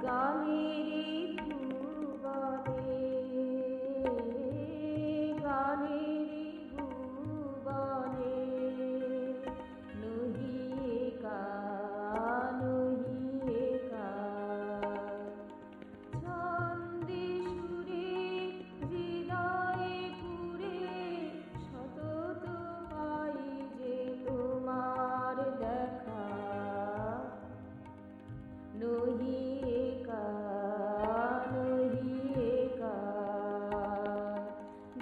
গানেরি ভুবনে, গানেরি ভুবনে, নহিয়ে কা, নহিয়ে কা। ছন্দে সুরে হৃদয়ে পুরে, সতত পাই যে তোমার দেখা। নহিয়ে কা, নহিয়ে কা।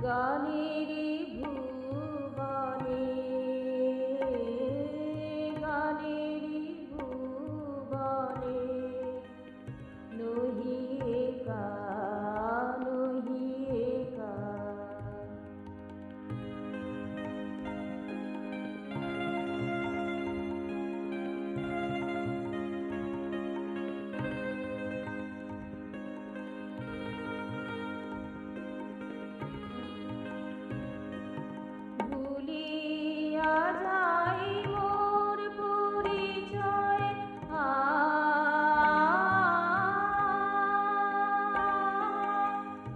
গানেরি ভুবনে, গানেরি ভুবনে, নহিয়ে কা, নহিয়ে কা। ভুলিয়া যাই মোর পরিচয়,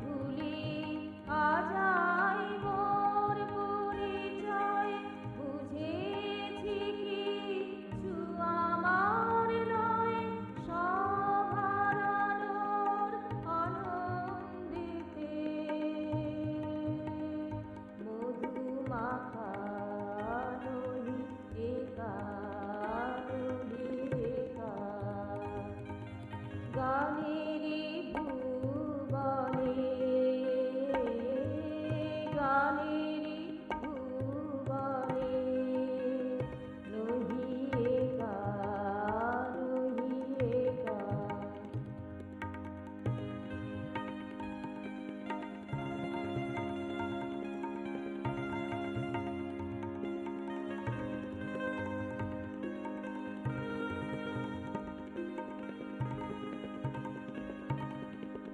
ভুলিয়া যাই মোর পরিচয়। বুঝেছি কিছু আমার নয়, সব হারানোর আনন্দেতে। মধুমাখা নহিয়ে কা, নহিয়ে কা। গানেরি ভুবনে, গানেরি ভুবনে, নহিয়ে কা, নহিয়ে কা।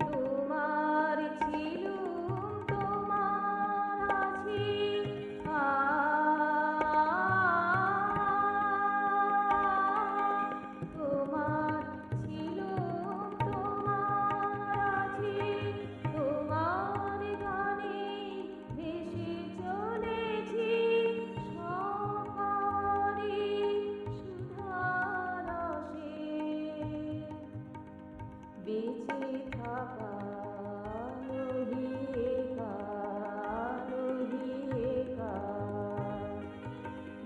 তোমার ছিলুম, তোমার আছি, তোমার ছিলুম, তোমার আছি। তোমার গানে ভেসে চলেছি, সবারই সুধারসে। বেঁচে থাকা নহিয়ে কা, নহিয়ে কা।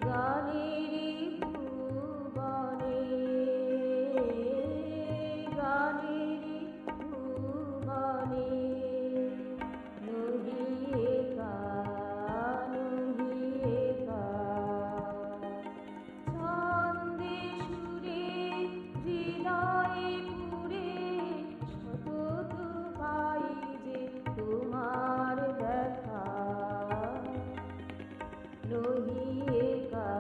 গানেরি ভুবনে, গানেরি ভুবনে, নহিয়ে কা, নহিয়ে কা। ছন্দে সুরে হৃদয়ে পুরে, সতত পাই যে তোমার দেখা। নহিয়ে কা,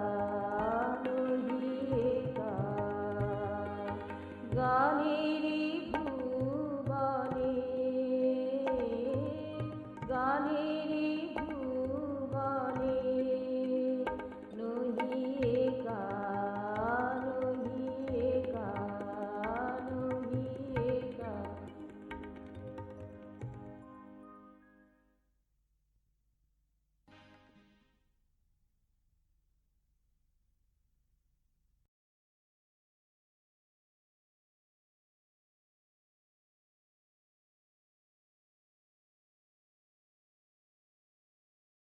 নহিয়ে কা। গানেরি